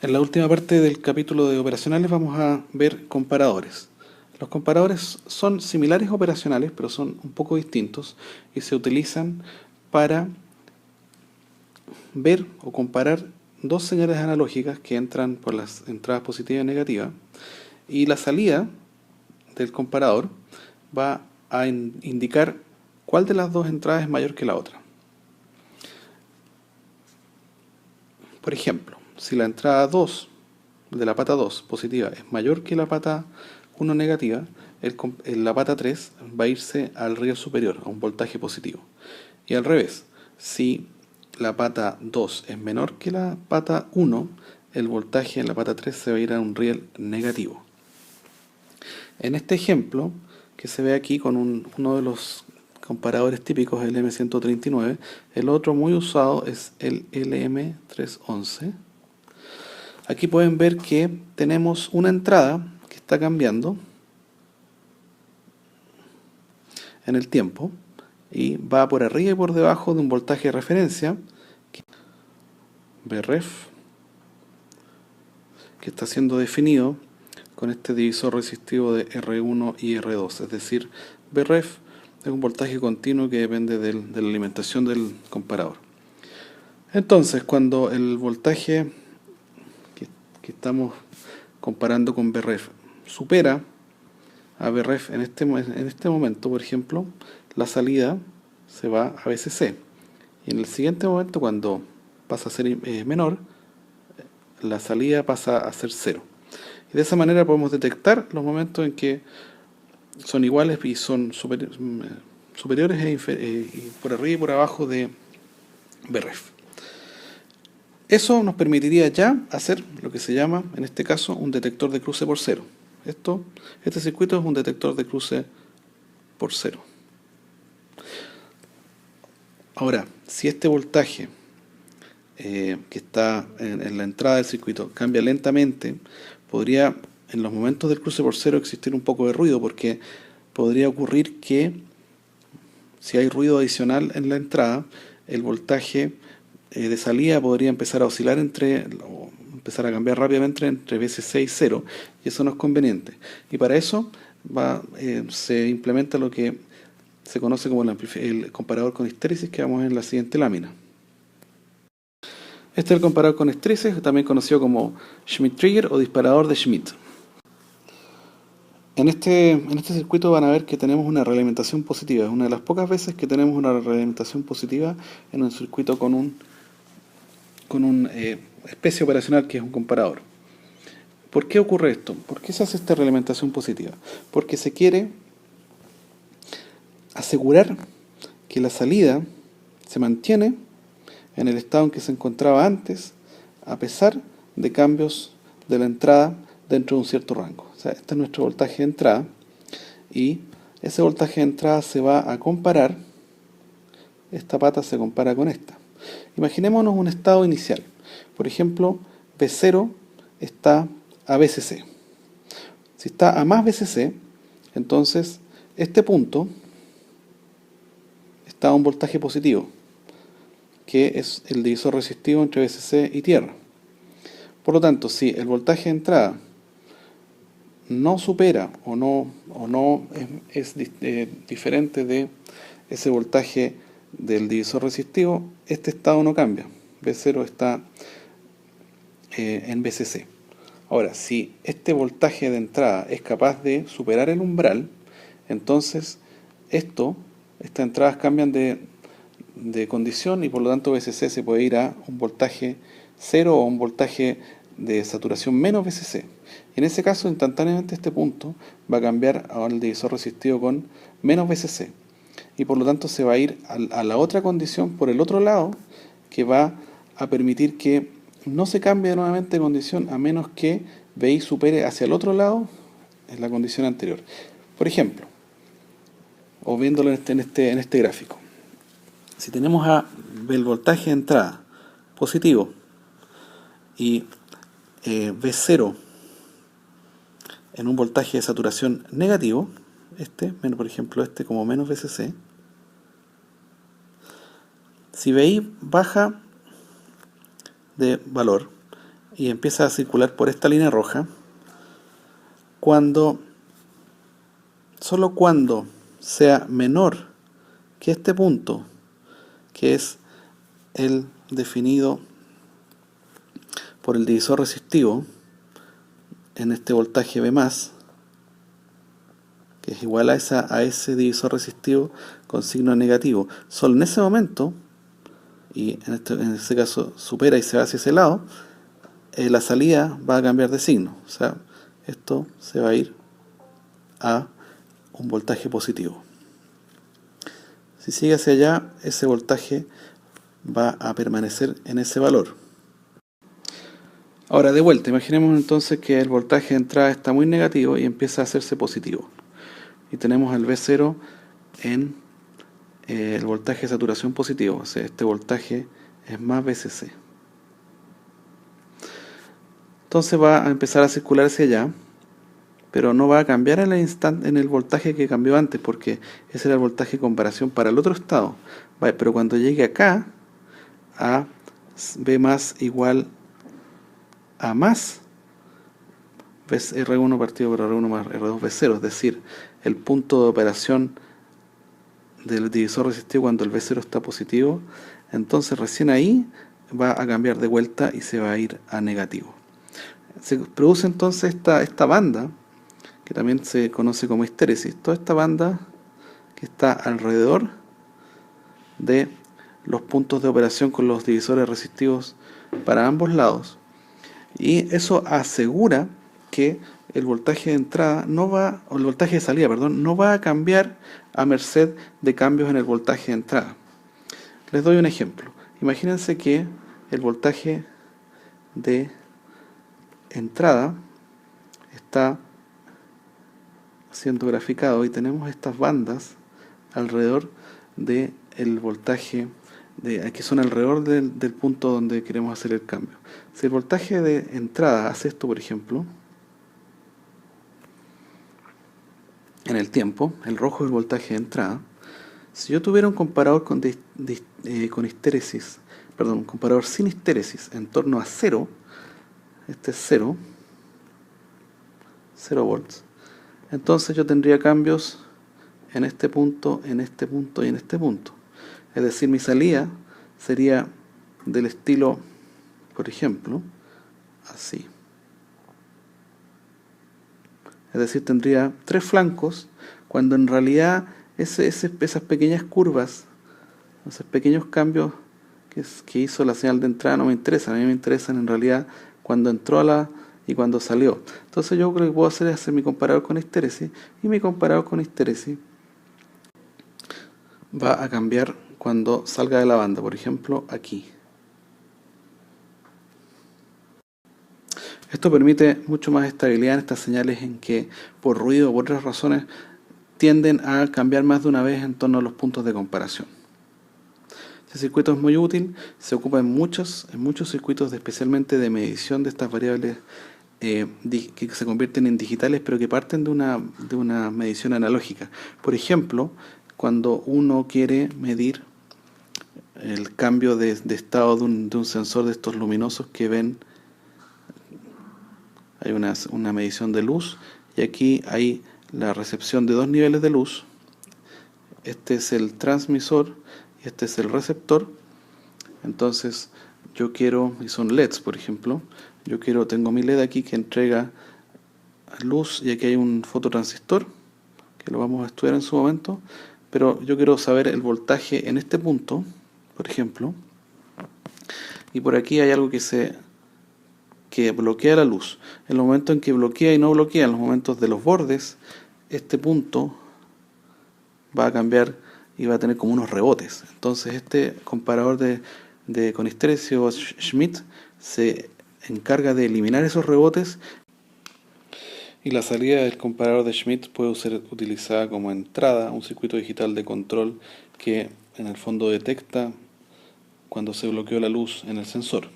En la última parte del capítulo de operacionales vamos a ver comparadores. Los comparadores son similares a operacionales, pero son un poco distintos y se utilizan para ver o comparar dos señales analógicas que entran por las entradas positiva y negativa, y la salida del comparador va a indicar cuál de las dos entradas es mayor que la otra. Por ejemplo, si la entrada 2 de la pata 2 positiva es mayor que la pata 1 negativa, la pata 3 va a irse al riel superior, a un voltaje positivo. Y al revés, si la pata 2 es menor que la pata 1, el voltaje en la pata 3 se va a ir a un riel negativo. En este ejemplo, que se ve aquí con uno de los comparadores típicos, el M139, el otro muy usado es el LM311. Aquí pueden ver que tenemos una entrada que está cambiando en el tiempo y va por arriba y por debajo de un voltaje de referencia, Vref, que está siendo definido con este divisor resistivo de R1 y R2, es decir, Vref es un voltaje continuo que depende de la alimentación del comparador. Entonces, cuando el voltaje que estamos comparando con Vref supera a Vref en este momento, por ejemplo, la salida se va a VCC. Y en el siguiente momento, cuando pasa a ser menor, la salida pasa a ser 0. Y de esa manera podemos detectar los momentos en que son iguales y son superiores y por arriba y por abajo de Vref. Eso nos permitiría ya hacer lo que se llama, en este caso, un detector de cruce por cero. Este circuito es un detector de cruce por cero. Ahora, si este voltaje que está en la entrada del circuito cambia lentamente, podría en los momentos del cruce por cero existir un poco de ruido, porque podría ocurrir que si hay ruido adicional en la entrada, el voltaje de salida podría empezar a oscilar o empezar a cambiar rápidamente entre VCC y 0, y eso no es conveniente. Y para eso se implementa lo que se conoce como el comparador con histéresis, que vamos a ver en la siguiente lámina. Este es el comparador con histéresis, también conocido como Schmitt-Trigger o disparador de Schmitt. En este circuito van a ver que tenemos una realimentación positiva. Es una de las pocas veces que tenemos una realimentación positiva en un circuito con una especie operacional que es un comparador. ¿Por qué ocurre esto? ¿Por qué se hace esta realimentación positiva? Porque se quiere asegurar que la salida se mantiene en el estado en que se encontraba antes, a pesar de cambios de la entrada dentro de un cierto rango. O sea, este es nuestro voltaje de entrada, y ese voltaje de entrada se va a comparar, esta pata se compara con esta. Imaginémonos un estado inicial. Por ejemplo, V0 está a VCC. Si está a más VCC, entonces este punto está a un voltaje positivo, que es el divisor resistivo entre VCC y tierra. Por lo tanto, si el voltaje de entrada no supera o no es diferente de ese voltaje del divisor resistivo, este estado no cambia. V0 está en VCC. Ahora, si este voltaje de entrada es capaz de superar el umbral, entonces estas entradas cambian de condición, y por lo tanto VCC se puede ir a un voltaje 0 o un voltaje de saturación menos VCC. En ese caso, instantáneamente este punto va a cambiar al divisor resistivo con menos VCC, y por lo tanto se va a ir a la otra condición por el otro lado, que va a permitir que no se cambie nuevamente de condición a menos que VI supere hacia el otro lado en la condición anterior. Por ejemplo, o viéndolo en este gráfico, si tenemos el voltaje de entrada positivo y V0 en un voltaje de saturación negativo, por ejemplo como menos VCC, si VI baja de valor, y empieza a circular por esta línea roja, solo cuando sea menor que este punto, que es el definido por el divisor resistivo en este voltaje V+, que es igual a ese divisor resistivo con signo negativo. Solo en ese momento, y en este caso supera y se va hacia ese lado, la salida va a cambiar de signo. O sea, esto se va a ir a un voltaje positivo. Si sigue hacia allá, ese voltaje va a permanecer en ese valor. Ahora, de vuelta, imaginemos entonces que el voltaje de entrada está muy negativo y empieza a hacerse positivo. Y tenemos el V0 en el voltaje de saturación positivo, o sea, este voltaje es más VCC. Entonces va a empezar a circular hacia allá, pero no va a cambiar en el voltaje que cambió antes, porque ese era el voltaje de comparación para el otro estado. Pero cuando llegue acá, a V más igual a más R1 partido por R1 más R2 V0, es decir, el punto de operación del divisor resistivo cuando el V0 está positivo, entonces recién ahí va a cambiar de vuelta y se va a ir a negativo. Se produce entonces esta banda, que también se conoce como histéresis, toda esta banda que está alrededor de los puntos de operación con los divisores resistivos para ambos lados, y eso asegura que el voltaje de entrada o el voltaje de salida, perdón, no va a cambiar a merced de cambios en el voltaje de entrada. Les doy un ejemplo. Imagínense que el voltaje de entrada está siendo graficado y tenemos estas bandas alrededor del voltaje que son alrededor del punto donde queremos hacer el cambio. Si el voltaje de entrada hace esto, por ejemplo, en el tiempo, el rojo es el voltaje de entrada. Si yo tuviera un comparador con histéresis, perdón, un comparador sin histéresis en torno a 0, este es 0 volts, entonces yo tendría cambios en este punto, en este punto y en este punto. Es decir, mi salida sería del estilo, por ejemplo, así. Es decir, tendría 3 flancos, cuando en realidad esas pequeñas curvas, esos pequeños cambios que hizo la señal de entrada no me interesan. A mí me interesan en realidad cuando entró y cuando salió. Entonces yo creo que puedo hacer es hacer mi comparador con histéresis, y mi comparador con histéresis va a cambiar cuando salga de la banda, por ejemplo aquí. Esto permite mucho más estabilidad en estas señales en que por ruido o por otras razones tienden a cambiar más de una vez en torno a los puntos de comparación. Este circuito es muy útil, se ocupa en muchos circuitos, especialmente de medición de estas variables que se convierten en digitales, pero que parten de una medición analógica. Por ejemplo, cuando uno quiere medir el cambio de estado de un sensor de estos luminosos que ven, hay una medición de luz, y aquí hay la recepción de 2 niveles de luz. Este es el transmisor y este es el receptor. Entonces yo quiero, y son LEDs por ejemplo, tengo mi LED aquí que entrega luz, y aquí hay un fototransistor que lo vamos a estudiar en su momento, pero yo quiero saber el voltaje en este punto, por ejemplo, y por aquí hay algo que bloquea la luz. En el momento en que bloquea y no bloquea, en los momentos de los bordes, este punto va a cambiar y va a tener como unos rebotes. Entonces este comparador con histéresis o Schmitt se encarga de eliminar esos rebotes, y la salida del comparador de Schmitt puede ser utilizada como entrada, un circuito digital de control que en el fondo detecta cuando se bloqueó la luz en el sensor.